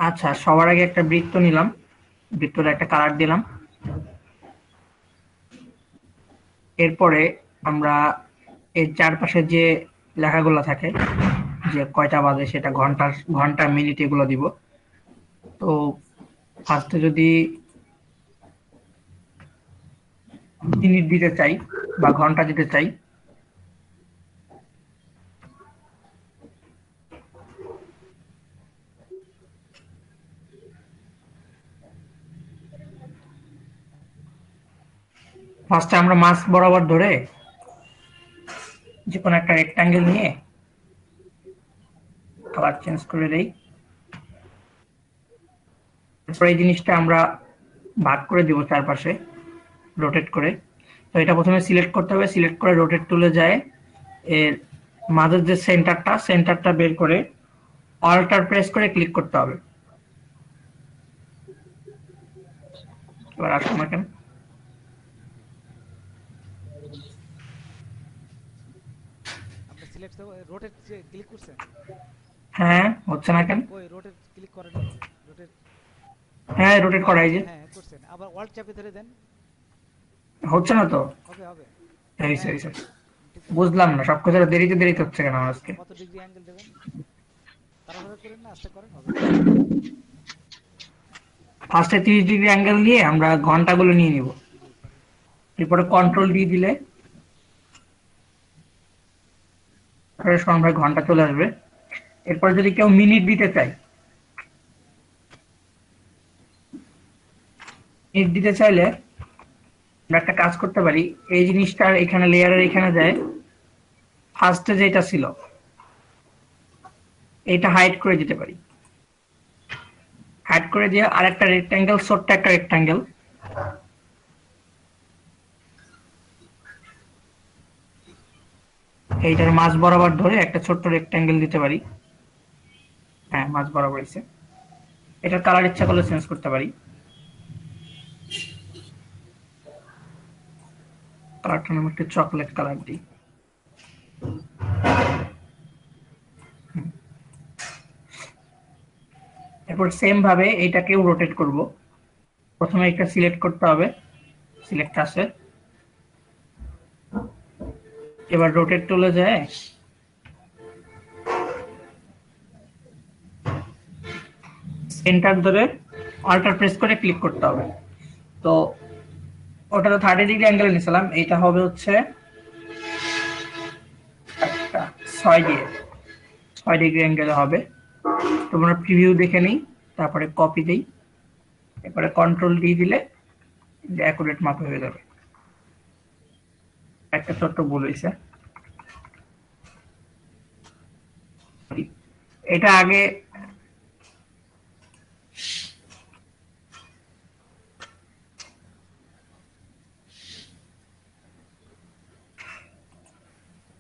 আচ্ছা, সবার আগে একটা বৃত্ত নিলাম, বৃত্তটা একটা কালার দিলাম। এরপরে আমরা এর চারপাশে যে লেখাগুলো থাকে, যে কয়টা বাজে সেটা ঘন্টা ঘন্টা মিনিট এগুলো দিব। তো ফার্স্টে যদি মিনিট দিতে চাই বা ঘন্টা দিতে চাই, ফার্স্টে আমরা মাছ বরাবর ধরে যে কোনো একটা রেক্টাঙ্গেল নিয়ে কালার চেঞ্জ করে দেই। তারপর এই জিনিসটা আমরা ভাগ করে দিব চারপাশে রোটেট করে। তো এটা প্রথমে সিলেক্ট করতে হবে, সিলেক্ট করে রোটেট টুলে যায় এর মাঝের যে সেন্টারটা বের করে অল্টার প্রেস করে ক্লিক করতে হবে। এবার আসুন কেন, আপনি সিলেক্ট রোটেট ক্লিক করছেন? হ্যাঁ হচ্ছে না কেন? কই রোটেট ক্লিক করেন নাই তো, রোটেট। হ্যাঁ রোটেট করাই যে হ্যাঁ করছেন, আবার ওয়ার্ল্ড চাপে ধরে দেন। হচ্ছে না তো। হবে হবে। এই হ্যাঁ এই ঠিক আছে। বুঝলাম না সবকিছু দেরিতে দেরিতে হচ্ছে কেন আমার আজকে। কত ডিগ্রি অ্যাঙ্গেল দেবেন? তাড়াহুড়ো করেন না, আস্তে করেন, হবে। ফার্স্টে 30 ডিগ্রি অ্যাঙ্গেল নিয়ে আমরা ঘন্টাগুলো নিয়ে নিব। জি পরে। এরপরে কন্ট্রোল দিয়ে দিলে সমান ঘন্টা চলে আসবে। এরপর যদি কেউ মিনিট দিতে চায়, মিনিট দিতে চাইলে আমরা একটা কাজ করতে পারি। এই জিনিসটা এখানে লেয়ারের এখানে যায়, ফার্স্টে যেটা ছিল এটা হাইড করে দিতে পারি। হাইড করে দিয়ে আরেকটা রেক্ট্যাঙ্গেল, ছোট্ট একটা রেক্ট্যাঙ্গেল, এইটার মাঝ বরাবর ধরে একটা ছোট্ট রেক্ট্যাঙ্গেল দিতে পারি। হ্যাঁ মাঝ বরাবর এসে এটার কালার ইচ্ছা করলে চেঞ্জ করতে পারি। কালারটা আমি একটু চকলেট কালার দিই। এরপর সেম ভাবে এইটাকেও রোটেট করব। প্রথমে একটা সিলেক্ট করতে হবে, সিলেক্ট আসে, এবার রোটেট টুলে যায় সেন্টার ধরে অল্টার প্রেস করে ক্লিক করতে হবে। তো ওটা তো 30 ডিগ্রি অ্যাঙ্গেলে নিয়েছিলাম, এইটা হবে হচ্ছে একটা 6 দিয়ে 6 ডিগ্রি অ্যাঙ্গেলে হবে। তোমরা প্রিভিউ দেখে নিই, তারপরে কপি দিই, এরপরে কন্ট্রোল দিয়ে দিলে অ্যাকুরেট মাপ হয়ে যাবে। একটা ছোট্ট ভুল হয়েছে, এটা আগে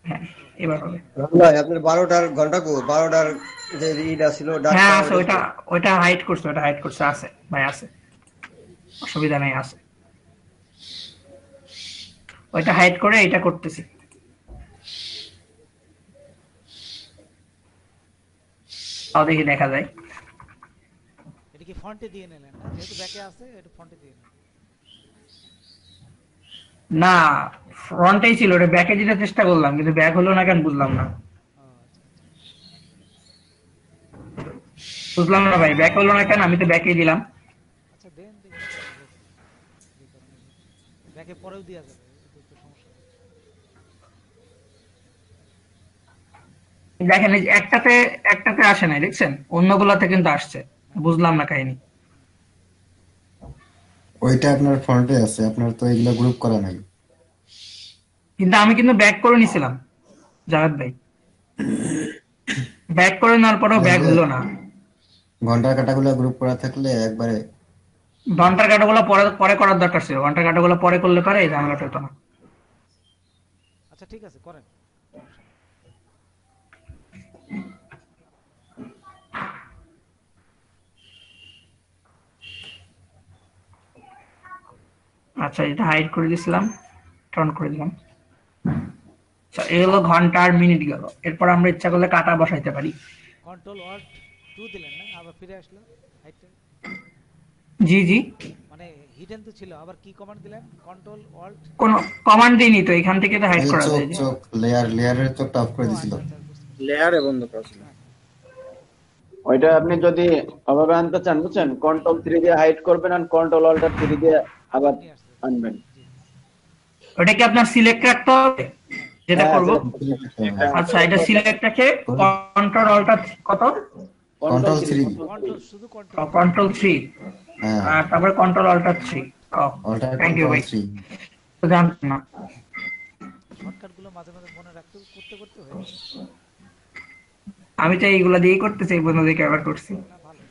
হ্যাঁ এবার হবে। ভাই আপনার 12টার ঘন্টা কো 12টার যে ইটা ছিল হ্যাঁ ডাকটা আছে, ওইটা ওইটা কো? ওইটা হাইড করছে, ওটা হাইড করছে, আছে ভাই আছে, অসুবিধা নেই, আছে। ওইটা হাইড করে এটা করতেছি। তাও দেখি দেখা যায়। এটা কি ফন্টে দিয়ে নিলেন না, যেহেতু ব্যাকে আছে এটা ফন্টে দিয়ে নেন। না, ফ্রন্টেই ছিল, ওটা ব্যাকে দিতে চেষ্টা করলাম কিন্তু ব্যাক হলো না কেন বুঝলাম না। ও আচ্ছা আচ্ছা। বুঝলাম না ভাই, ব্যাক হলো না কেন, আমি তো ব্যাকেই দিলাম। আচ্ছা দেন দেখি হোক, যে কারণে হোক। ব্যাকে পরেও দেওয়া যাবে, এতে তো সমস্যা নেই। দেখেন এই যে একটাতে একটাতে আসে নাই, দেখছেন অন্যগুলাতে কিন্তু আসছে। হ্যাঁ হ্যাঁ। বুঝলাম না কাহিনী। ওইটা আপনার ফ্রন্টে আছে, আপনার তো এগুলা গ্রুপ করা নাই। কিন্তু আমি কিন্তু ব্যাক করে নিছিলাম জাভেদ ভাই, ব্যাক করে নেওয়ার পরেও ব্যাক তাহলে হলো না। ঘন্টার কাটাগুলা গ্রুপ করা থাকলে একবারে ঘন্টার কাটাগুলো পরে পরে করার দরকার ছিল, ঘন্টার কাটাগুলো পরে করলে পারে এই ঝামেলাটা হতো না। আচ্ছা ঠিক আছে, করেন, সমস্যা নেই। আচ্ছা এটা হাইড করে দিছিলাম, টার্ন করে দিলাম। আচ্ছা এই হলো ঘন্টা আর মিনিট গেল। এরপর আমরা ইচ্ছা করলে কাটা বসাইতে পারি। কন্ট্রোল অল্ট 2 দিলেন না, আবার ফিরে আসলো হাইটটা। জি জি, মানে হিডেন তো ছিল, আবার কি কমান্ড দিলেন? কন্ট্রোল অল্ট কোনো কমান্ড দিইনি তো, এখান থেকে তো হাইড এই যে করা চোখ যায় যে। চোখ লেয়ারের চোখটা অফ করে ও দিছিল। আচ্ছা আচ্ছা, বুঝতে পারছি। লেয়ারে বন্ধ করা ছিল। আচ্ছা, ওইটা আপনি যদি ওভাবে আনতে চান, বুঝছেন, কন্ট্রোল 3 দিয়ে হাইড করবেন আর কন্ট্রোল অল্টার 3 দিয়ে আবার আবার নিয়ে আসছে। আনবেন। জি, ওটা কি আপনার সিলেক্ট রাখতে হবে হ্যাঁ। যেটা হ্যাঁ, করব? হ্যাঁ, আচ্ছা, এটা সিলেক্ট রেখে কন্ট্রোল অল্টার কত? Control control 3। 3। কন্ট্রোল, শুধু কন্ট্রোল 3। কন্ট্রোল 3, হ্যাঁ, আর তারপরে কন্ট্রোল অল্টার 3। ও, অল্টার থ্যাংক ইউ কন্ট্রোল ভাই, 3। তো জানতাম না। শর্টকাট গুলো মাঝে মাঝে মনে রাখতে করতে করতে হয়ে যায়। আমি তো এইগুলা দিয়েই করতেছি, এই বন্ধু দেখে আবার করছি। না, ভালো।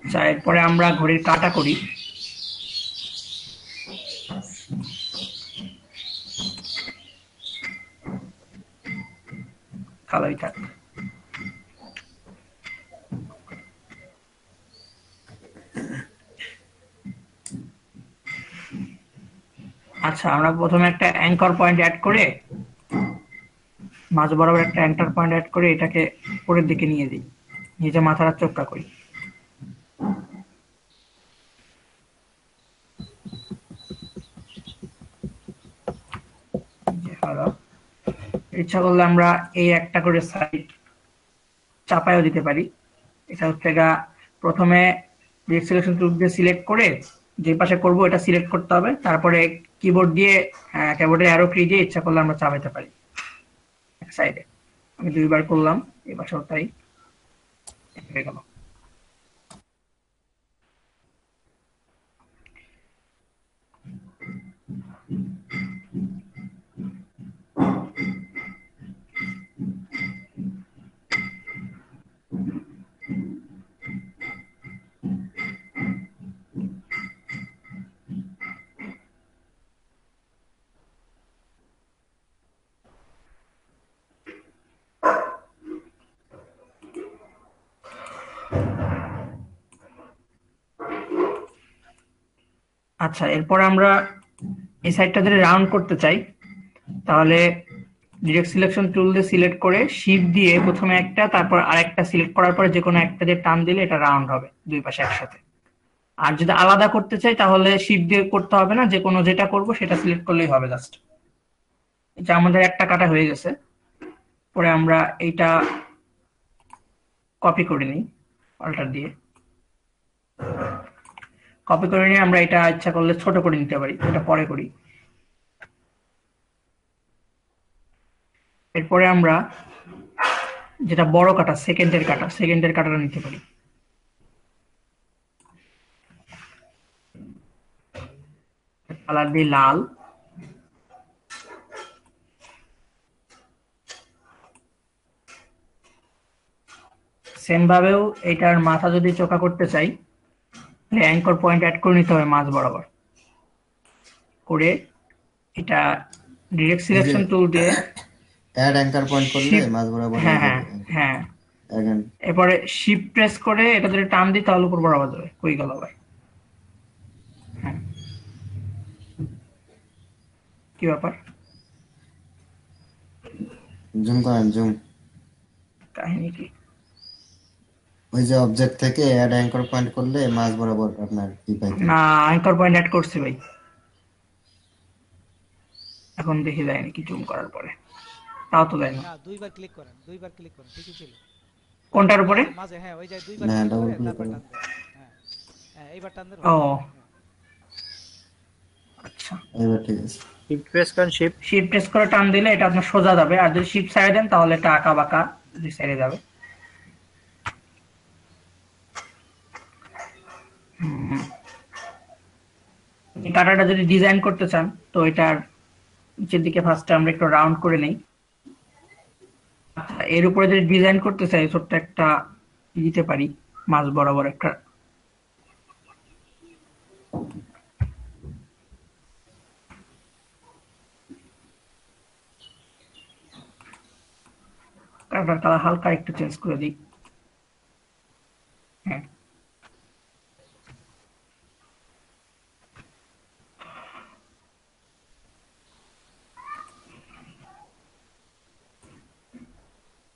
আচ্ছা, এরপরে আমরা ঘড়ির কাঁটা করি। ভালোই থাক। আচ্ছা, আমরা প্রথমে একটা অ্যাঙ্কর পয়েন্ট অ্যাড করে, মাঝ বরাবর একটা অ্যাঙ্কর পয়েন্ট অ্যাড করে এটাকে উপরের দিকে নিয়ে দিই, নিচে মাথার চোখটা করি। যে হলো, ইচ্ছা করলে আমরা এই একটা করে সাইড চাপায়ও দিতে পারি। এটা হচ্ছে গা, প্রথমে ডিরেক্ট সিলেকশন টুল দিয়ে সিলেক্ট করে যে পাশে করব এটা সিলেক্ট করতে হবে, তারপরে কিবোর্ড দিয়ে কিবোর্ডের অ্যারো কি দিয়ে ইচ্ছা করলে আমরা চাপাইতে পারি এক সাইডে। আমি দুইবার করলাম, এই পাশেও তাই হয়ে গেল। আচ্ছা, এরপর আমরা এই সাইডটা যদি রাউন্ড করতে চাই, তাহলে ডিরেক্ট সিলেকশন টুল দিয়ে সিলেক্ট করে শিফট দিয়ে প্রথমে একটা, তারপর আরেকটা সিলেক্ট করার পরে যে কোনো একটা দিয়ে টান দিলে এটা রাউন্ড হবে দুই পাশে একসাথে। আর যদি আলাদা করতে চাই তাহলে শিফট দিয়ে করতে হবে না, যে কোনো যেটা করব সেটা সিলেক্ট করলেই হবে জাস্ট। এটা আমাদের একটা কাটা হয়ে গেছে। পরে আমরা এইটা কপি করে নিই অল্টার দিয়ে। কপি করে নিয়ে আমরা এটা ইচ্ছা করলে ছোট করে নিতে পারি, এটা পরে করি। এরপরে আমরা যেটা বড় কাটা, সেকেন্ডের কাটাটা নিতে পারি। কালার দিই লাল। সেম ভাবেও এটার মাথা যদি চোখা করতে চাই, তাহলে অ্যাঙ্কর পয়েন্ট অ্যাড করে নিতে হবে মাঝ বরাবর করে, এটা ডিরেক্ট এই যে সিলেকশন টুল দিয়ে অ্যাড অ্যাঙ্কার পয়েন্ট করলে শিফট, মাঝ বরাবর হ্যাঁ হয়ে হ্যাঁ যাবে। হ্যাঁ, এখন এরপরে শিফট প্রেস করে এটা যদি টান দিই তাহলে উপর বরাবর যাবে, কই গেল ভাই? হ্যাঁ, কি ব্যাপার? জুম করেন, জুম। কাহিনী কি? ওই যে অবজেক্ট থেকে অ্যাড অ্যাঙ্কর পয়েন্ট করলে মাঝ বরাবর আপনার কি পাইতেন। না, অ্যাঙ্কর পয়েন্ট অ্যাড করছি ভাই, এখন দেখে যায় নাকি জুম করার পরে? তাও তো যায় না। না, দুইবার ক্লিক করেন, ঠিকই ছিল। ওই যে কোনটার উপরে? মাঝে মাঝে, হ্যাঁ, ওই যে দুইবার না, ক্লিক ডাবল করে ক্লিক তারপর করুন। টান দেন। হ্যাঁ, হ্যাঁ, এইবার টান দেন ও, হয়ে যাবে। হ্যাঁ। আচ্ছা। এবার ঠিক আছে। শিফট প্রেস করেন, শিফট। শিফট প্রেস করে টান দিলে এটা আপনার সোজা যাবে, আর যদি শিফট সাইড দেন তাহলে এটা আঁকা বাঁকা দুই সাইডে যাবে। এই কাটাটা যদি ডিজাইন করতে চান তো এটার নিচের দিকে ফার্স্টে আমরা একটু রাউন্ড করে নেই। আচ্ছা, এর উপরে যদি ডিজাইন করতে চাই ছোট্ট একটা দিতে পারি, মাঝ বরাবর একটা কাটার কালার হালকা একটু চেঞ্জ করে দিই। হ্যাঁ,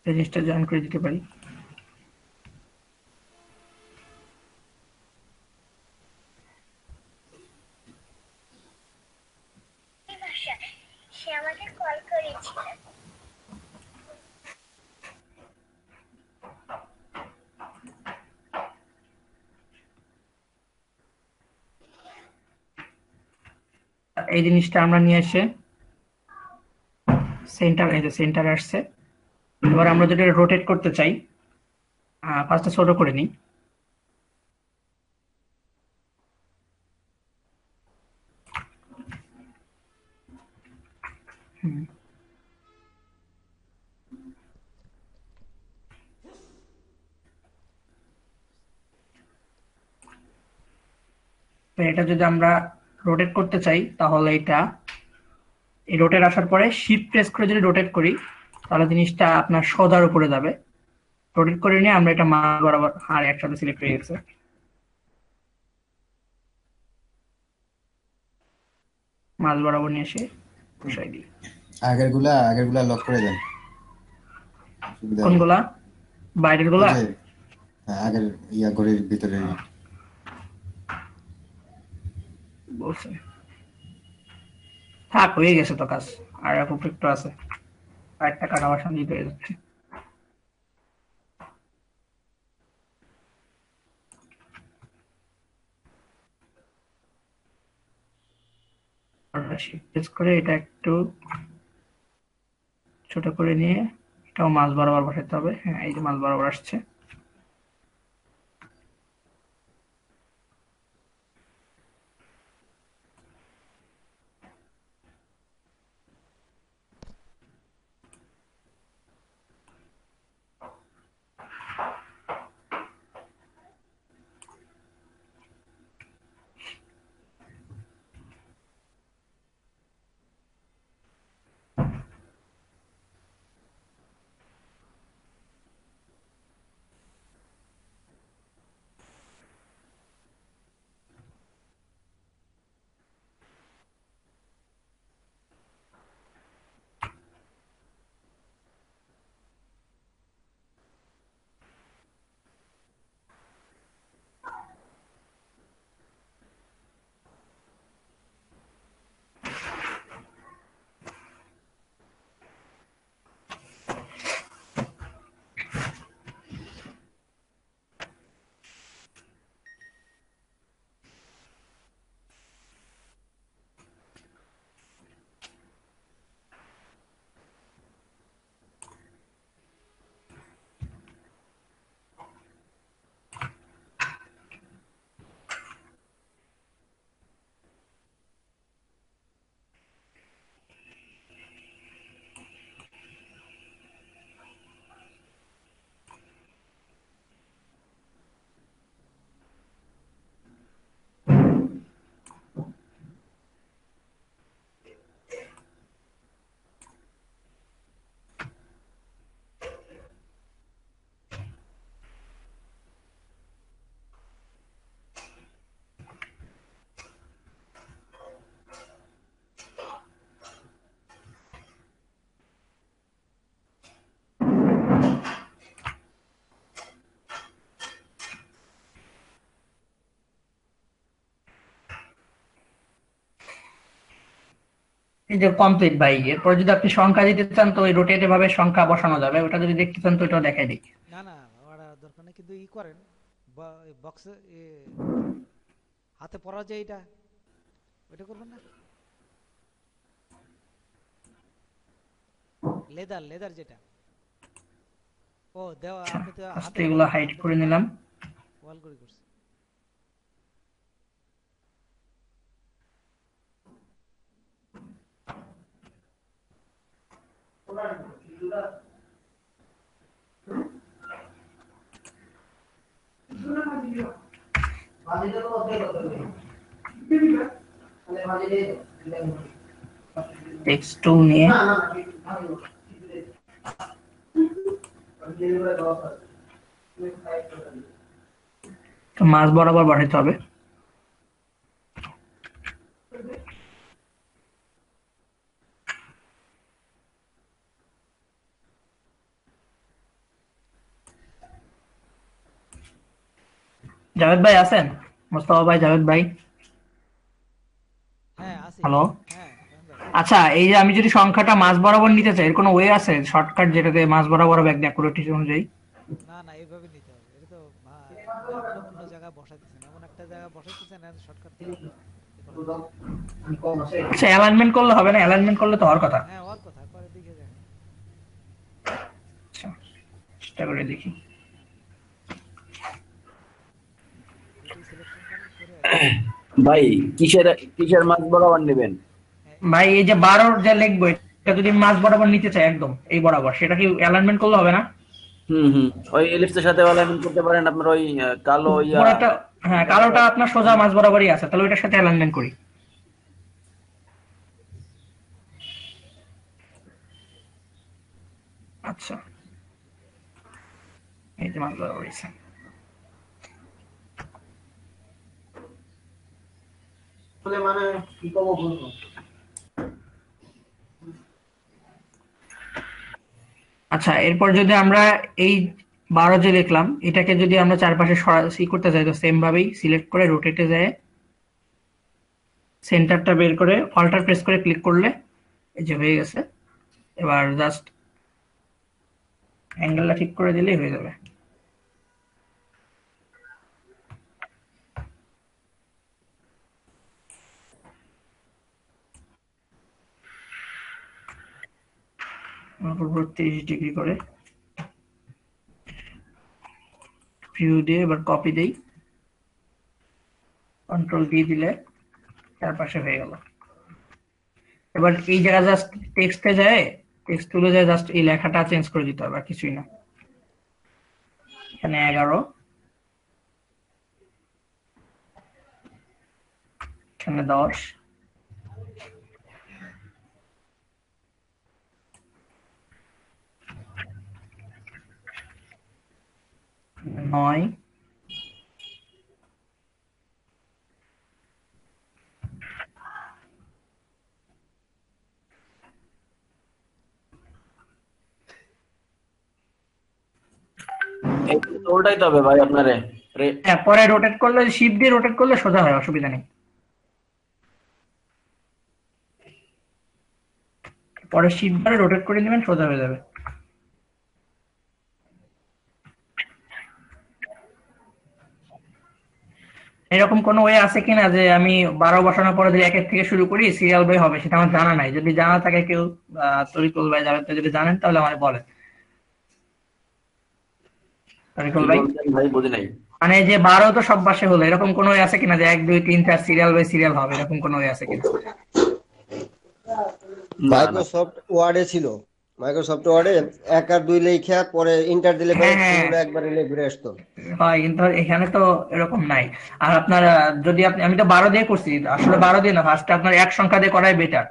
এই জিনিসটা জয়েন করে দিতে পারি। সে আমাকে কল করেছিল। এই জিনিসটা আমরা নিয়ে এসে সেন্টার, এই যে সেন্টার আসছে। এবার আমরা যদি রোটেট করতে চাই, ফার্স্টে ছোট করে নিই। হুম, তো এটা যদি আমরা রোটেট করতে চাই তাহলে এটা এই রোটেট আসার পরে শিফট প্রেস করে যদি রোটেট করি তাহলে জিনিসটা আপনার সোজার উপরে যাবে। রোটেট করে নিয়ে আমরা এটা মাঝ বরাবর আর একসাথে সিলেক্ট হয়ে গেছে। মাঝ বরাবর নিয়ে এসে বসাই দিই। আগেরগুলা লক করে দেন, সুবিধা হবে। কোনগুলা? বাইরের ওই গুলা? যে আগের ঘড়ির ভিতরে বলছে থাক, হয়ে গেছে তো কাজ। আর একটু আছে, আর একটা কাটা বাসন দিতে হয়ে যাচ্ছে। শিফট প্রেস করে এটা একটু ছোট করে নিয়ে এটাও মাঝ বরাবর বসাতে হবে। হ্যাঁ, এই যে মাঝ বরাবর আসছে। এই যে কমপ্লিট ভাই। এরপর যদি আপনি সংখ্যা দিতে চান তো ওই রোটেট ভাবে সংখ্যা বসানো যাবে। ওটা যদি দেখতে চান তো ওটাও দেখাই দিই। না না, ওরা দরকার নেই, কিন্তু ই করেন বক্সে হাতে পরা যে এটা, ওইটা করবেন না? লেদার লেদার যেটা, ও দেওয়া আচ্ছা, আপনি তো ফার্স্টে হাতে এগুলো করেন না, হাইড আপনি তো করে নিলাম। ওয়াল করে করছেন। টেক্সট টুল নিয়ে তো মাঝ বরাবর বাড়াতে হবে। জাভেদ ভাই আছেন? মোস্তফা ভাই, জাভেদ ভাই, হ্যাঁ আছি। হ্যালো। হ্যাঁ ফাহিম ভাই। আচ্ছা, এই যে আমি যদি সংখ্যাটা মাঝ বরাবর নিতে চাই, এর কোনো ওয়ে আছে শর্টকাট যেটাতে মাঝ বরাবর হবে একদম অ্যাকুরেট অনুযায়ী? না না, এইভাবে নিতে হবে। এটা তো আপনি অন্য অন্য জায়গায় বসাইতেছেন, এমন একটা জায়গায় বসাইতেছেন শর্টকাট দিয়ে করা যাবে। আচ্ছা, অ্যালাইনমেন্ট করলে হবে না? অ্যালাইনমেন্ট করলে তো হওয়ার কথা। হ্যাঁ ওর কথা করে দেখে দেখেন। আচ্ছা, চেষ্টা করে দেখি। এটাই সিলেকশন করেন, করে ভাই কিসের কিসের মাছ বরাবর নেবেন? হ্যাঁ ভাই এই যে 12 যে লিখবো, এটা যদি মাঝ বরাবর নিতে চাই একদম এই বরাবর, সেটা কি অ্যালাইনমেন্ট করলে হবে না? হুম, ওই এলিপসের সাথে অ্যালাইনমেন্ট করতে পারেন আপনার ওই কালো ইয়া। উপরেরটা, হ্যাঁ কালোটা আপনার সোজা মাঝ বরাবরই আছে, তাহলে ওইটার সাথে অ্যালাইনমেন্ট করি। আচ্ছা, এই যে মাঝ বরাবর আছে। মানে কি করবো বলবো। আচ্ছা, এরপর যদি আমরা এই 12 যে লিখলাম, এটাকে যদি আমরা চারপাশে সরাসরি করতে চাই, তো সেম ভাবেই সিলেক্ট করে রোটেটে যায় সেন্টারটা বের করে অল্টার প্রেস করে ক্লিক করলে এই যে হয়ে গেছে। এবার জাস্ট অ্যাঙ্গেলটা ঠিক করে দিলেই হয়ে যাবে। উপর 30 ডিগ্রি করে ভিউ দিয়ে এবার কপি দেই, কন্ট্রোল ডি দিলে চারপাশে হয়ে গেল। এবার এই জায়গা জাস্ট টেক্সটে যায়, টেক্সট তুলে যায়, জাস্ট এই লেখাটা চেঞ্জ করে দিতে হবে, আর কিছুই না। এখানে 11, এখানে 10, 9, এইটা তো উল্টাইতে হবে ভাই আপনারে। হ্যাঁ পরে রোটেট করলে, শিফট দিয়ে রোটেট করলে সোজা হয়, অসুবিধা নেই। পরে শিফট ধরে রোটেট করে নেবেন, সোজা হয়ে যাবে। এরকম কোনো ওয়ে আছে কিনা যে আমি 12 বসানোর পরে যদি 1 থেকে শুরু করি সিরিয়াল বাই হবে, সেটা আমার জানা নাই। যদি জানা থাকে কেউ, তরিকুল ভাই, জাভেদ ভাই যদি জানেন তাহলে আমায় বলেন। তরিকুল কি ভাই, বলছেন ভাই, বুঝি নাই। মানে যে 12 তো সব পাশে হলো, এরকম কোনো ওয়ে আছে কিনা যে 1 2 3 4 সিরিয়াল বাই সিরিয়াল হবে, এরকম কোনো ওয়ে আছে কিনা? না না। মাইক্রোসফট ওয়ার্ডে ছিল। মাইক্রোসফট ওয়ার্ডে 1 আর 2 লেখা পরে ইন্টার দিলে পরে হ্যাঁ হ্যাঁ, পুরো একবারে ঘুরে আসতো। হয়, কিন্তু এখানে তো এরকম নাই। আর আপনার যদি আপনি, আমি তো 12 দিয়ে করছি, আসলে 12 দিয়ে না, ফার্স্টে আপনার এক সংখ্যা দিয়ে করাই বেটার।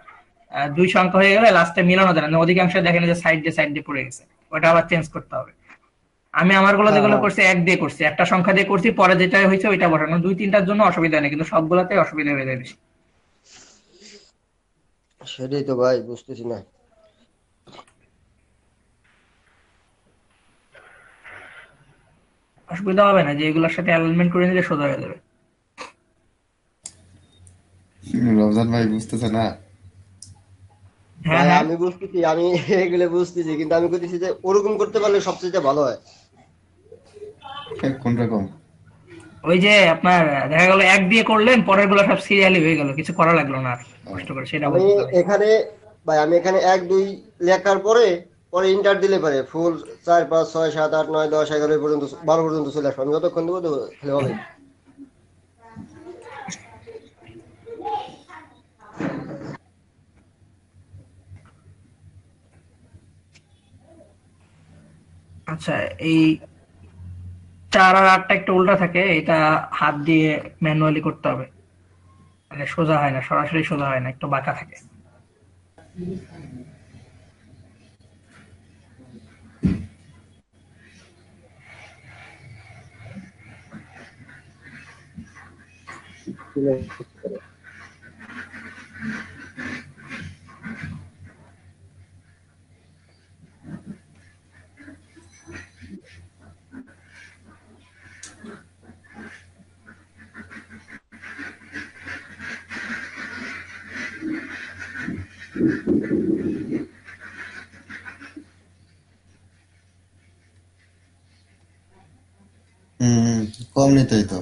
2 সংখ্যা হয়ে গেলে লাস্টে মিলানো যায় না, অধিকাংশ দেখেন যে সাইড দিয়ে পড়ে গেছে, ওটা আবার চেঞ্জ করতে হবে। আমি আমার গুলো হ্যাঁ যেগুলো হ্যাঁ, করছি 1 দিয়ে করছি, একটা সংখ্যা দিয়ে করছি, পরে যেটা হয়েছে ওইটা বসানো। 2 3টার জন্য অসুবিধা নেই, কিন্তু সবগুলাতে অসুবিধা হয়ে যায় বেশি। সেটাই তো ভাই বুঝতেছি না। অসুবিধা হবে না, যে এগুলোর সাথে অ্যালাইনমেন্ট করে নিলে সোজা হয়ে যাবে। রমজান ভাই বুঝতেছে না। হ্যাঁ ভাই হ্যাঁ, আমি বুঝতেছি, আমি এগুলো বুঝতেছি, কিন্তু আমি বলতেছি যে ওরকম করতে পারলে সবচেয়ে ভালো হয়। কোন রকম? ওই যে আপনার দেখা গেল 1 দিয়ে করলেন, পরের গুলো সব সিরিয়ালি হয়ে গেল, কিছু করা লাগলো না আর ও, কষ্ট করে, সেটা আমি বলতে চাই। এখানে, ভাই আমি এখানে 1 2 লেখার পরে পরে ইন্টার দিলে পারে ফুল 4 5 6 7 8 9 10 11 পর্যন্ত 12 পর্যন্ত চলে আসবে। আমি যতক্ষণ দেবো তাহলে হবে। আচ্ছা, এই 4 আর 8টা একটু উল্টা থাকে, এটা হাত দিয়ে ম্যানুয়ালি করতে হবে, মানে সোজা হয় না, সরাসরি সোজা হয় না, একটু বাঁকা থাকে। হুম, কম নিতেই তো।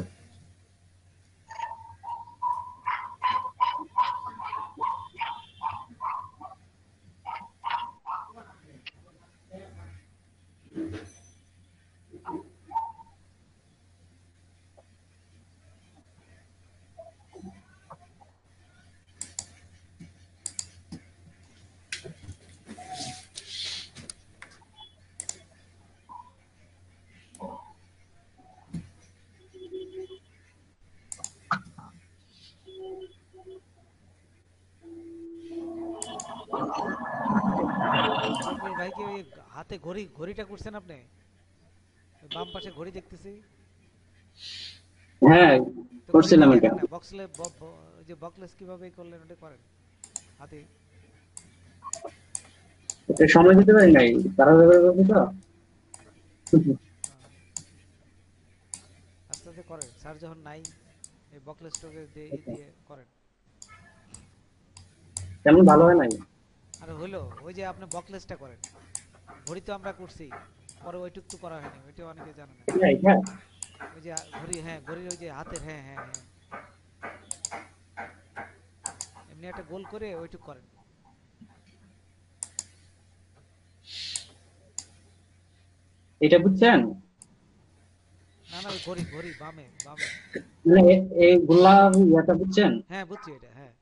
তানভীর ভাই কি ওই হাতে ঘড়িটা করছেন আপনি? ওই বাম পাশে ঘড়ি দেখতেছি। হ্যাঁ, তো ঘড়ি করছিলাম দেখে এটা। নেন না, ওই যে বকলেস কিভাবে করলেন ওটা করেন হাতে। এটা সময় দিতে পারি নাই, তাড়াহুড়ো করে করছি তো। আহ, আস্তে আস্তে করেন, স্যার যখন নাই এই বকলেসটাকে দিয়ে করেন। তেমন ভালো হয় নাই। আর হইলো ওই যে আপনি বকলেসটা করেন, ঘড়ি তো আমরা করছি, পরে ওইটুক তো করা হয়নি, ওইটা অনেকে জানে না। হ্যাঁ, হ্যাঁ। ওই যে ঘড়ি, হ্যাঁ ঘড়ির ওই যে হাতের, হ্যাঁ হ্যাঁ হ্যাঁ, এমনি একটা গোল করে ওইটুক করেন। এটা বুঝছেন? না না, ওই ঘড়ি ঘড়ি বামে বামে। মানে এই গোলাপ ইয়াটা বুঝছেন? হ্যাঁ বুঝছি এটা, হ্যাঁ।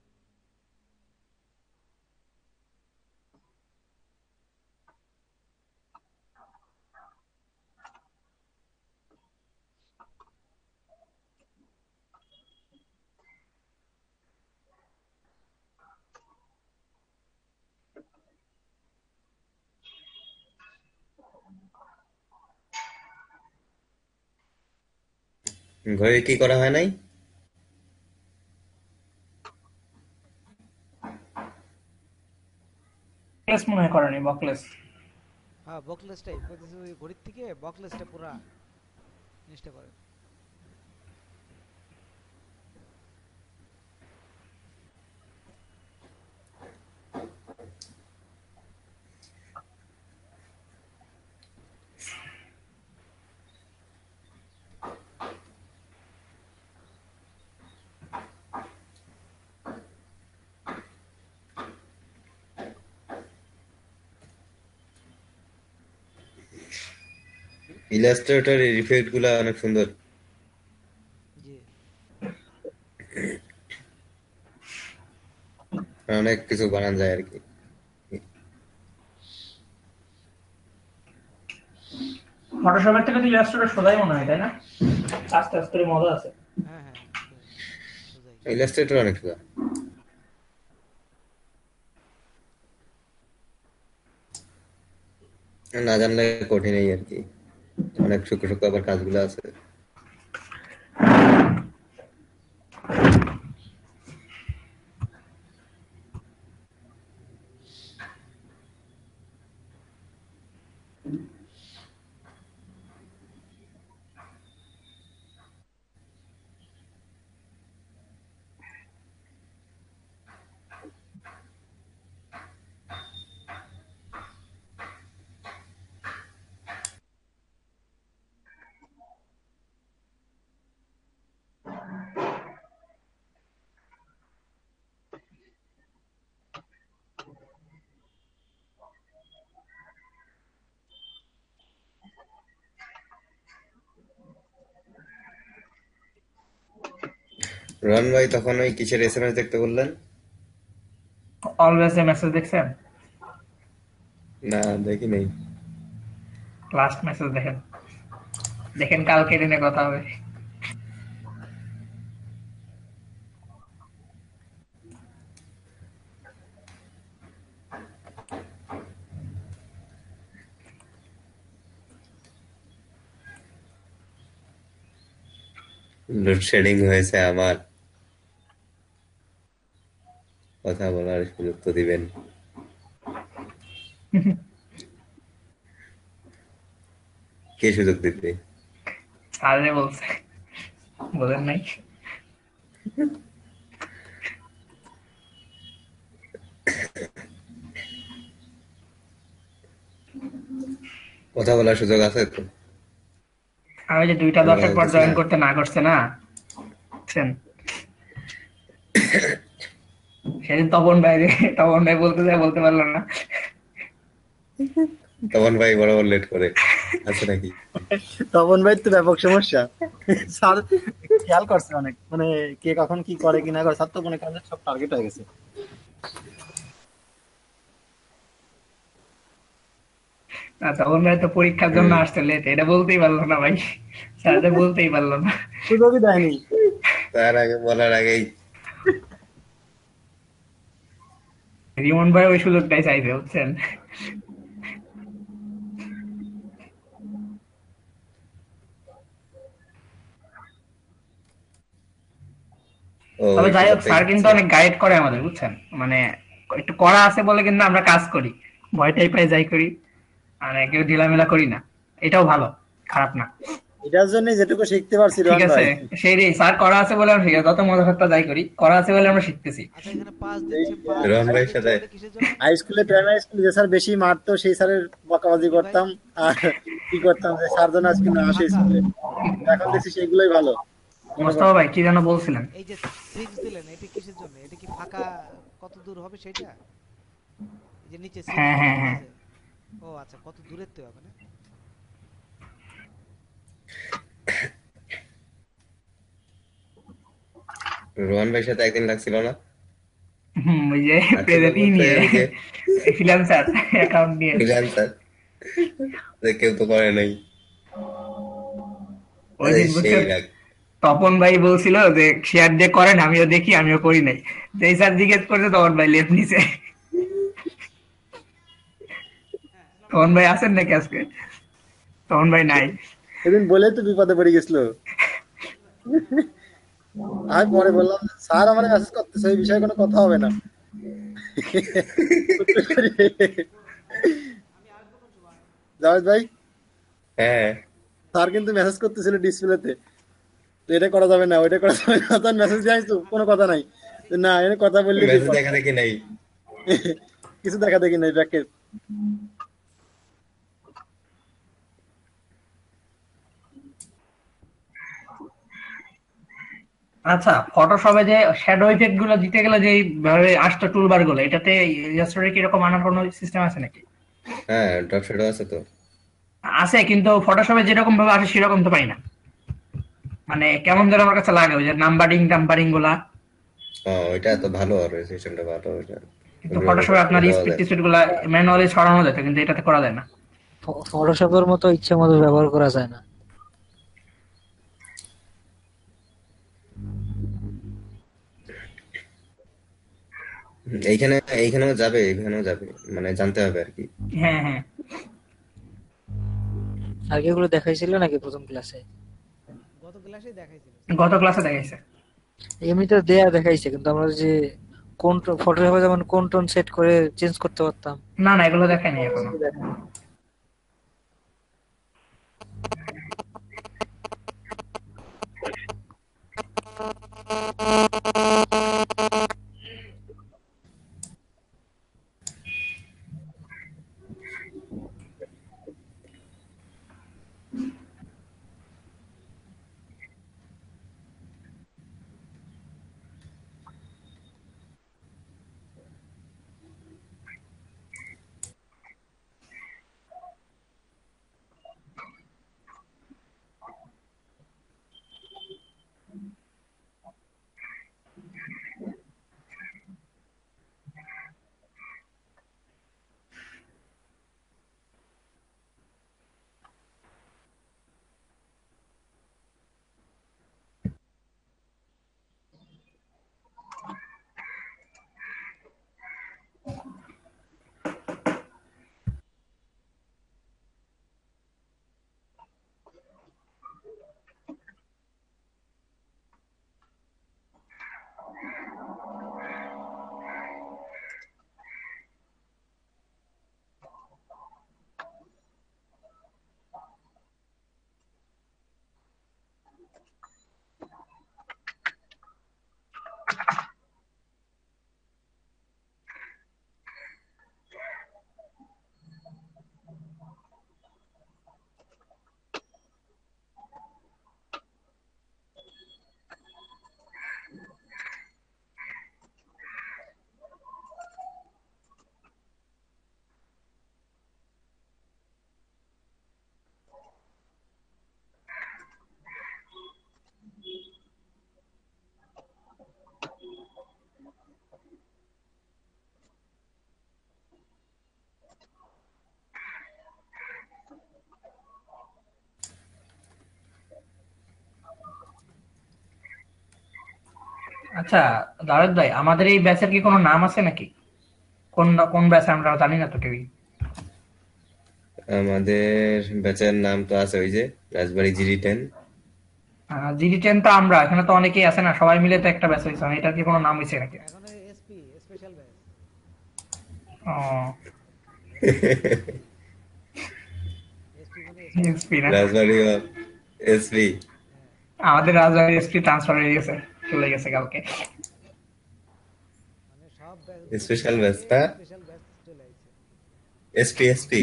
ঘরে কি করা হয় নাই? বকলেস মনে হয় করেনি, বকলেস। হ্যাঁ বকলেসটাই কইতেছি, ওই ঘড়ির থেকে বকলেসটা পুরা জিনিসটা করেন। ইলাস্ট্রেটর এর ইফেক্ট গুলা অনেক সুন্দর। জি। অনেক কিছু বানান যায় আর কি। ফটোশপের থেকে তো ইলাস্ট্রেটর সোজাই মনে হয়, তাই না? আস্তে আস্তে করে মজা আছে। হ্যাঁ হ্যাঁ, সোজাই। ইলাস্ট্রেটর অনেক সোজা, না জানলে কঠিনই আর কি। অনেক সূক্ষ্ম সূক্ষ্ম আবার কাজগুলো আছে। রন ভাই, তখন ওই কিসের এসএমএস দেখতে বললেন? অলওয়েজ এ মেসেজ দেখছেন? না, দেখি নাই। লাস্ট মেসেজ দেখেন, দেখেন কালকে দিনে কথা হবে। লোডশেডিং হয়েছে, আমার কথা বলার সুযোগ তো দিবেন। কে সুযোগ দিবে? স্যারে বলছে, বলেন নাই? কথা বলার সুযোগ আছে তো? আর ওই যে 2টা 10-এর পর বলতেছি জয়েন না। করতে না করছে না, বুঝছেন? সেদিন তপন ভাই বলতে যায় বলতে পারলো না। তখন ভাই বরাবর লেট করে আছে নাকি? তপন ভাই তো ব্যাপক সমস্যা। স্যার খেয়াল করছে অনেক, মানে কে কখন কি করে কি না করে, স্যার তো মনে করেন যে সব টার্গেট হয়ে গেছে। আর তপন ভাই তো পরীক্ষার জন্য হুম। আসছে লেট, এটা বলতেই পারলো না ভাই, স্যারদের বলতেই পারলো না। সুযোগই দেয়নি। তার আগে বলার আগেই রিমন ভাই ওই সুযোগটাই চাইছে, বুঝছেন? ও তবে ওই যাই হোক, সুযোগটাই স্যার কিন্তু দিচ্ছে। অনেক গাইড করে আমাদের, বুঝছেন? মানে একটু কড়া আছে বলে কিন্তু আমরা কাজ করি, ভয়টাই পাই যাই করি, আর কেউ ঢিলামেলা করি না। এটাও ভালো, খারাপ না। এটার জন্য যেটুকু শিখতে পারছি ঠিক রোহান আছে, ভাই। সেই রে স্যার করা আছে বলে আমরা শিখি, যত মজা ঠাট্টা যাই করি, করা আছে বলে আমরা শিখতেছি। আচ্ছা এখানে পাস এই দিচ্ছে, পাস রহন পাস ভাইয়ের দিচ্ছে সাথে এটা কিসের জন্য? হাই স্কুলে, প্রাইমারি স্কুলে যে স্যার বেশি মারতো সেই স্যারের বকাবাজি কি ভাই? করতাম। আর কি করতাম, যে স্যার যেন আজকে না আসে ফাঁকা? স্কুলে। এখন দেখছি সেগুলোই ভালো মনে মোস্তফা পড়ছে। ভাই কি যেন বলছিলেন? এই যে 6 দিলেন এটা কিসের জন্য? এটা কি ফাঁকা কত দূর হবে সেটা? এই যে নিচে 6 হ্যাঁ, হ্যাঁ, লেখা হ্যাঁ। আছে। ও আচ্ছা, কত দূরের তো হবে না? রোহন ভাইয়ের সাথে একদিন লাগছিল না? ওই যে আসছিল প্রেজেন্টই বলতে নিয়ে, ওই যে ফ্রিল্যান্সার অ্যাকাউন্ট নিয়ে। ফ্রিল্যান্সার, যে কেউ তো করে নাই। ওই আরে দিন সেই বুঝছেন, রাগ। তপন ভাই বলছিল যে শেয়ার দিয়ে করেন, আমিও দেখি, আমিও করি নাই। যেই স্যার জিজ্ঞেস করছে তপন ভাই লেফট নিচে। তপন ভাই আছেন নাকি আজকে? তপন ভাই নাই। সেদিন বলেই তো বিপদে পড়ে গেছিল। আমি পরে বললাম, স্যার আমার মেসেজ করতেছে, এই বিষয়ে কোনো কথা হবে না। জাভেদ ভাই, হ্যাঁ, স্যার কিন্তু মেসেজ করতেছিল ডিসপ্লেতে, তো এটা করা যাবে না, ওইটা করা যাবে না, তার মেসেজ দিয়ে তো কোনো কথা নাই। তো না, এটা কথা বললে মেসেজ বিপদ। দেখা দেখি নাই। কিছু দেখা দেখি নাই ব্যাকের। আচ্ছা, ফটোশপে যে শ্যাডো ইফেক্ট গুলো দিতে গেলে যে ভাবে আসতো টুলবার গুলো, এটাতে ইলাস্ট্রেটর কি এরকম আনার কোনো সিস্টেম আছে নাকি? হ্যাঁ, ড্রপ শ্যাডো আছে তো। আছে, কিন্তু ফটোশপে যেরকম ভাবে আসে সেরকম তো পাই না। মানে কেমন যেন আমার কাছে লাগে, ওই যে নাম্বারিং টাম্বারিং গুলা। ওইটা তো ভালো, আর সিস্টেমটা ভালো ওইটা। কিন্তু ওগুলো ফটোশপে রোটেট করে আপনার দেওয়া স্পিড যায়। টিস্পিড গুলা ম্যানুয়ালি ছড়ানো যেত, কিন্তু এটাতে করা যায় না। ফটোশপের মতো ইচ্ছে মতো ব্যবহার করা যায় না। এইখানে এইখানেও যাবে, এখানেও যাবে, মানে জানতে হবে আর কি। হ্যাঁ, হ্যাঁ। আগে এগুলো দেখাইছিল নাকি প্রথম ক্লাসে? গত ক্লাসে দেখাইছিল। গত ক্লাসে দেখাইছে। এমনিতে দেয়া দেখাইছে, কিন্তু আমরা যে কোন ফটোশপে যেমন কোন টোন সেট করে চেঞ্জ করতে পারতাম। না, না, এগুলো দেখাই নাই এখনো। আচ্ছা জাভেদ ভাই, আমাদের এই ব্যাচের কি কোনো নাম আছে নাকি? কোন কোন ব্যাচ আমরা জানি না তো কেউই। আমাদের ব্যাচের নাম তো আছে ওই যে রাজবাড়ি জিডি 10। জিডি 10 তো আমরা এখানে তো অনেকেই আছে না, সবাই মিলে তো একটা ব্যাচ হয়েছে, এটার কি কোনো নাম হয়েছে নাকি? এখন এসপি স্পেশাল ব্যাচ। ও এসপি মানে স্পেশাল এসপি ব্যাচ। না, রাজবাড়ি এসপি হ্যাঁ, আমাদের রাজবাড়ি এসপি ট্রান্সফার হয়ে গেছে, চলে গেছে কালকে। মানে সব গ্রুপ স্পেশাল থেকে ব্যাচ না, স্পেশাল ব্যাচ চলে আসছে। এসপি। হ্যাঁ এসপি।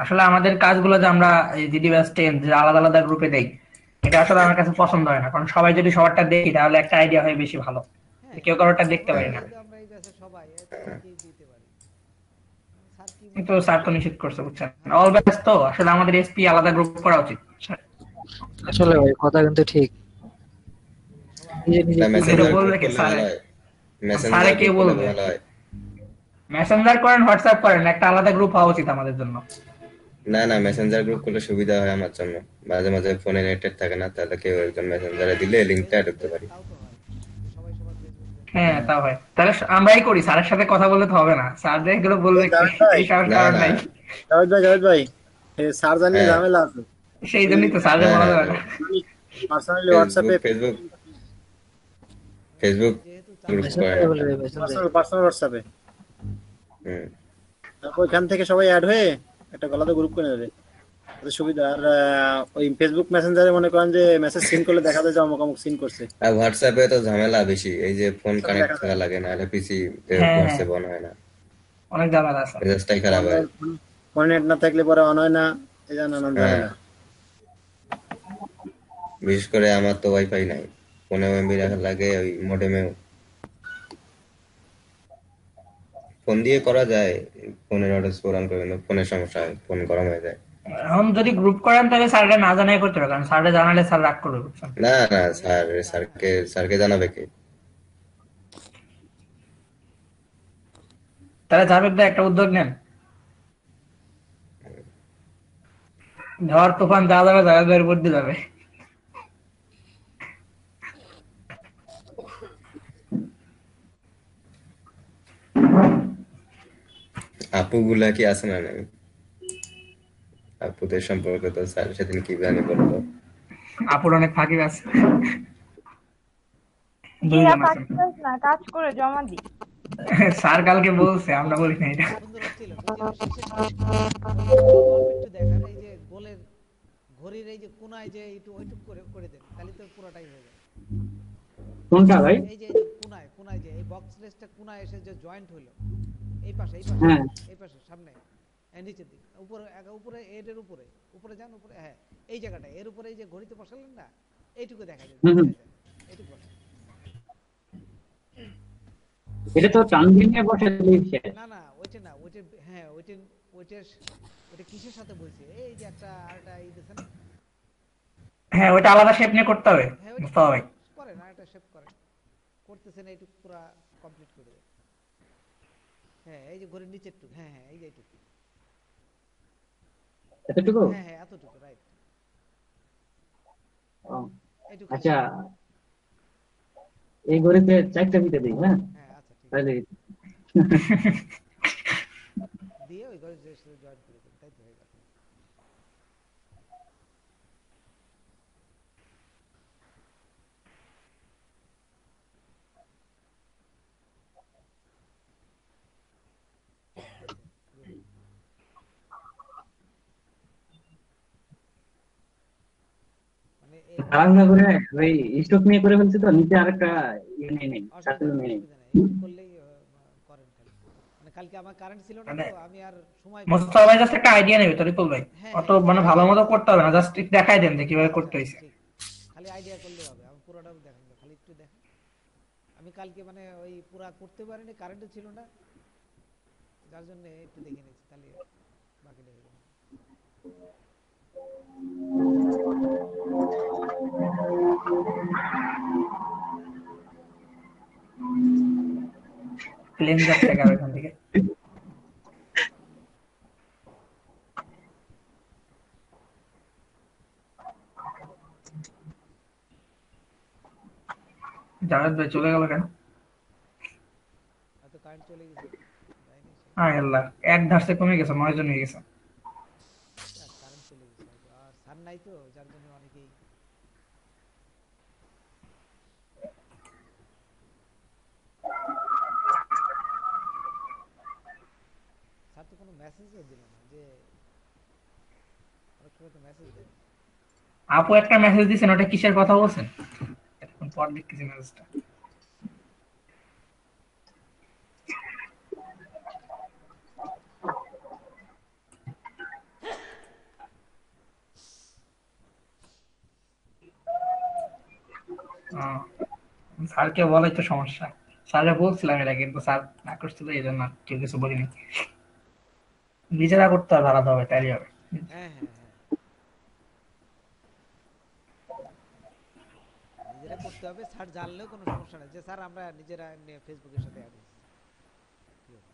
আসলে আমাদের কাজগুলো যে আমরা এই জিডি ব্যাচ 10 যে আলাদা আলাদা গ্রুপে দেই, এটা আসলে আমার কাছে পছন্দ হয় না, কারণ সবাই যদি সবারটা দেখি তাহলে একটা আইডিয়া হয় বেশি ভালো। হ্যাঁ কেউ কারোরটা দেখতে সবাই পারি না, যেহেতু আমরা এই ব্যাচে সবাই সবাইকেই দিতে পারি। স্যার কি কিন্তু মনে স্যার করে? তো নিষেধ করছে, বুঝছেন। হ্যাঁ অল ব্যাচ তো আসলে আমাদের এসপি আলাদা গ্রুপ করা উচিত। আসলে ভাই কথা কিন্তু ঠিক, সবার নিজে মতামত নিজে কিন্তু কি এটা মেসেঞ্জার করবো। গ্রুপ বলবে কি করলে স্যারে? ভালো হয়, স্যারে মেসেঞ্জার কে গ্রুপ করলে বলবে? ভালো হয়। মেসেঞ্জার করেন, হোয়াটসঅ্যাপ করেন, একটা আলাদা গ্রুপ হওয়া উচিত আমাদের জন্য। না, মেসেঞ্জার গ্রুপ করলে সুবিধা হয় আমার জন্য। মাঝে মাঝে ফোনে নেট থাকে না, তাহলে কেউ একজন মেসেঞ্জারে দিলে লিঙ্কটা ফেসবুক ঢুকতে দেন, পারি। তাও তো হয় যে সবাই সবার ফেসবুক দেন। হ্যাঁ তা হয়, তাহলে আমরাই করি, স্যারের সাথে কথা বললে তো হবে না, স্যার যে এগুলো বলবে কি, জাভেদ ভাই, এই সাহস না কারণ না নাই। জাভেদ ভাই, স্যার জানিয়ে হ্যাঁ ঝামেলা আছে। সেই ওই জন্যই তো স্যারকে বলা যাবে না। পার্সোনালি ফেসবুক হোয়াটসঅ্যাপে, ফেসবুক ওই ফেসবুক যেহেতু গ্রুপ চালাচ্ছে করে মেসেঞ্জারে না। বলে দেবে, মেসেঞ্জারে। পার্সোনাল হোয়াটসঅ্যাপে, হুম। তারপর ওইখান থেকে সবাই অ্যাড হয়ে একটা গলাতে গ্রুপ করে নেবে, তাতে সুবিধা। আর ওই ফেসবুক মেসেঞ্জারে মনে করেন যে মেসেজ সিন করলে দেখা যায় যে অমুক অমুক সিন করছে, আর হোয়াটসঅ্যাপে তো ঝামেলা বেশি, এই যে ফোন সব কানেক্ট দেখা যায়। থাকা লাগে, নাহলে পিসি তে হ্যাঁ হ্যাঁ, হোয়াটসঅ্যাপ অন হয় না, অনেক ঝামেলা আছে। মেজাজটাই খারাপ হয়। ফোনে নেট না থাকলে পরে অন হয় না, এই জন্য নানান হ্যাঁ, ঝামেলা। বিশেষ করে আমার তো ওয়াইফাই নাই, ফোনে এমবি রাখা লাগে, ওই মডেমেও ফোন দিয়ে করা যায়, ফোনের অর্ডার প্রোগ্রাম করে, কিন্তু ফোনের সমস্যা হয়, ফোন গরম হয়ে যায়। এখন যদি গ্রুপ করেন তাহলে স্যারটা না জানাই করতে হবে, কারণ স্যারটা জানালে স্যার রাগ করবে, বুঝছেন। না, এই যে স্যারকে জানাবে কে? তাহলে জাভেদ ভাই একটা উদ্যোগ নেন, ঝড় তুফান যা যাবে জাভেদ ভাইয়ের উপর দিয়ে যাবে। আপু গুলা কি আছে না নাই? আপুদের সম্পর্কে তো স্যার সেদিন কি জানি বললো। আপুর অনেক ফাঁকি আছে, এরা দুইজন আছেন। পাঠাস না, কাজ করে জমা দি। স্যার কালকে বলছে, আমরা বলি না এটা। সুন্দর হচ্ছিল কিন্তু শেষের দিকে অল্প একটু দেখান, এই যে গোলের ঘড়ির এই যে কোনায় যে একটু ওইটুক করে করে দেন, তাহলে তো পুরোটাই হয়ে যায়। কোনটা ভাই? এই যে কোনায় কোনায় যে এই বক্স রেসটা কোনায় এসে যে জয়েন্ট হলো, এই পাশে হ্যাঁ, এই পাশে সামনে, নিচের দিকে উপরে উপরে এর উপরে উপরে যান উপরে, হ্যাঁ এই জায়গাটা এর উপরে এই যে ঘড়িতে বসালেন না, এইটুকু দেখা যায়, হুম, হুম। দেখা যায় এইটুকু বসা। এটা তো টান দিয়ে বসে দিলেই শেষ। না ওইটা না, ওইটা হ্যাঁ ওইটা কিসের সাথে বলছে, এই যে একটা আরেকটা ই দিছে না, হ্যাঁ ওইটা আলাদা শেপ নিয়ে করতে হবে, হ্যাঁ ওইটা মুস্তাফা ভাই। করেন, আরেকটা শেপ করেন, করতেছেন এইটুকু পুরো কমপ্লিট করে দেন। হ্যাঁ এই যে ঘড়ির নিচের টুকু, হ্যাঁ এই যে এইটুকু, এতটুকু? হ্যাঁ এতটুকু, রাইট, ও, এইটুকু। আচ্ছা, এই ঘড়িতে 4টা দিতে দিই, হ্যাঁ হ্যাঁ আচ্ছা ঠিক আছে, তাহলে দিয়ে ওই ঘরে জয়েন করে দেন, তাই তো হয়ে গেল। মানে আলাদা করে ওই স্টক নিয়ে করে ফেলছি তো, নিচে আরেকটা ইয়ে নিয়ে নেই, সার্কেল নিয়ে নেই। অসুবিধা নেই, এইটুকু করলেই করেন খালি। মানে কালকে আমার কারেন্ট ছিল না মানে তো, আমি আর সময় মোস্তফা ভাই জাস্ট একটা আইডিয়া নেবে তো রিপল ভাই, হ্যাঁ অত মানে ভালো মতো করতে হবে না, জাস্ট দেখাই দেন যে কিভাবে আচ্ছা করতে হয়েছে। ঠিক, খালি আইডিয়া করলেই হবে, আমি পুরোটা দেখান না, খালি একটু দেখেন। আমি কালকে মানে ওই পুরা করতে পারিনি, কারেন্টও ছিল না, যার জন্য একটু দেখে নিচ্ছি, তাহলে বাকিটা হয়ে যাবে। প্লেন যাচ্ছে কারো এখান থেকে। জাভেদ ভাই চলে গেল কেন? হয়তো কারেন্ট চলে গেছে, যায়নি সে। হায় আল্লাহ, এক ধারসে কমে গেছে, 9 জন হয়ে গেছে। কারেন্ট চলে গেছে হয়তো, আর সান নাই তো যার জন্য অনেকেই। স্যার তো কোনো মেসেজও দিল না, যে অনেক সময় তো মেসেজ দেয়। আপু একটা মেসেজ দিছেন, ওটা কিসের কথা বলছেন? এখন পর দেখতেছি মেসেজটা। স্যারকে বলাই তো সমস্যা। স্যারে বলছিলাম এটা, কিন্তু স্যার না করছিল, এই জন্য কেউ কিছু বলিনি। নিজেরা করতে হবে, আলাদা হবে, তাই হবে। হ্যাঁ হ্যাঁ হ্যাঁ, নিজেরা করতে হবে। স্যার জানলেও কোনো সমস্যা নেই, যে স্যার আমরা নিজেরা ফেসবুকের সাথে অ্যাড হয়েছি, কি হবে?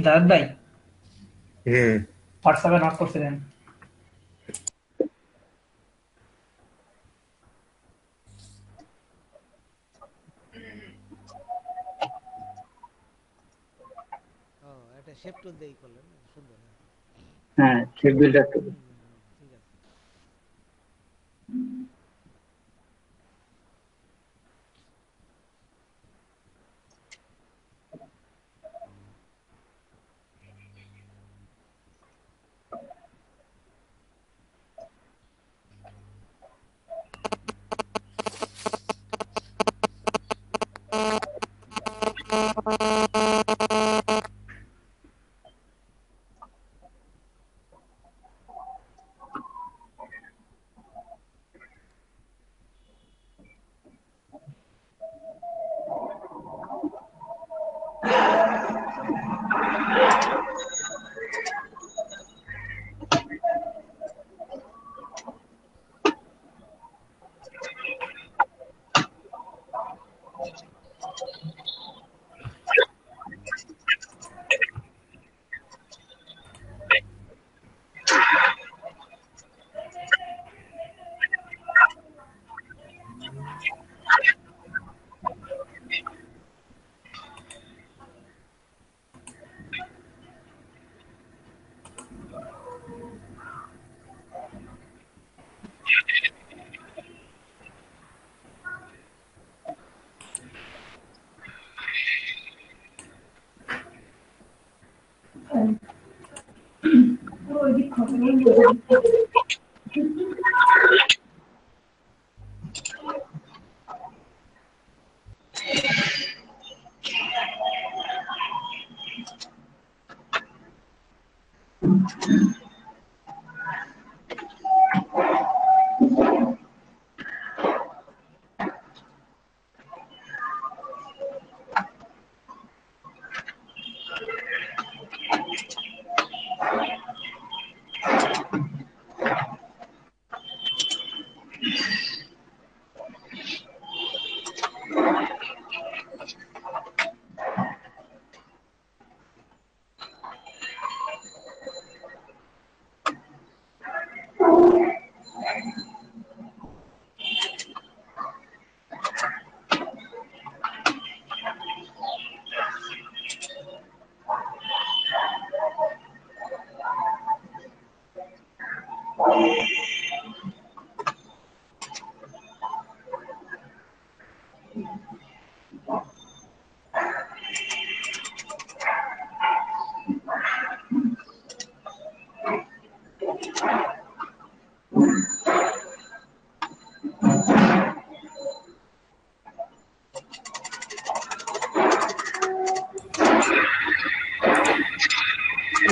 জাভেদ ভাই হুম। হোয়াটসঅ্যাপে নক করছিলেন। ও, একটা শেপ টুল দিয়েই করলেন, সুন্দর। হ্যাঁ, হ্যাঁ, শেপ বিল্ডার টুল। ঠিক আছে।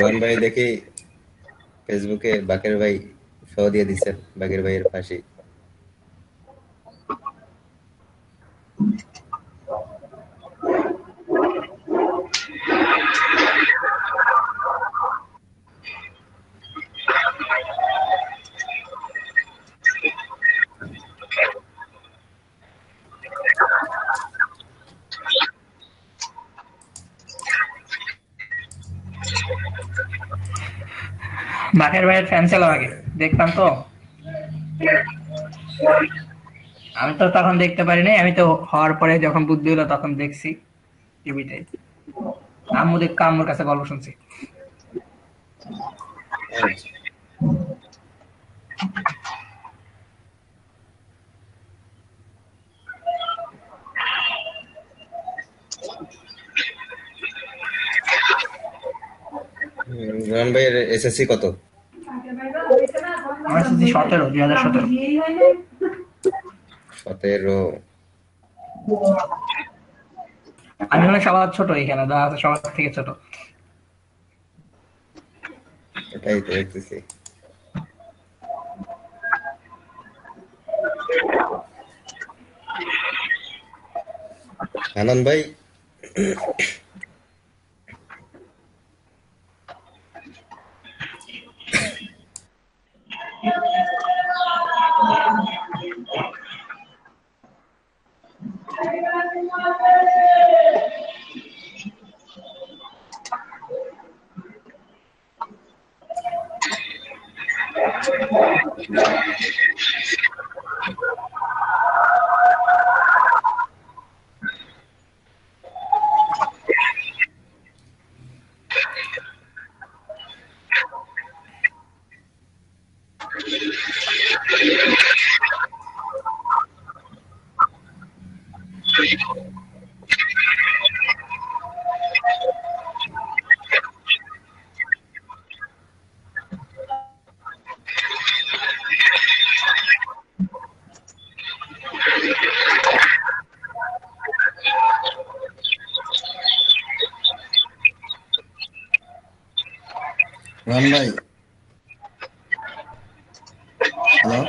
রোহন ভাই দেখি ফেসবুকে বাকের ভাই সহ দিয়ে দিচ্ছেন, বাকের ভাইয়ের ফাঁসি। বাকের ভাইয়ের ফ্যান ছিলাম আগে, দেখতাম তো। আমি তো তখন দেখতে পারি নাই, আমি তো হওয়ার পরে যখন বুদ্ধি হলো তখন দেখছি টিভিতে। আম্মু দেখতো, আম্মুর কাছে গল্প শুনছি। আচ্ছা। রোহন ভাইয়ের এসএসসি কত? আমার এসেছি 17, 2017। 17। আমি হলাম সবার ছোট এখানে, যা আছে সবার থেকে ছোট। এটাই তো দেখতেছি। আনন্দ ভাই, রোহন ভাই, হ্যালো।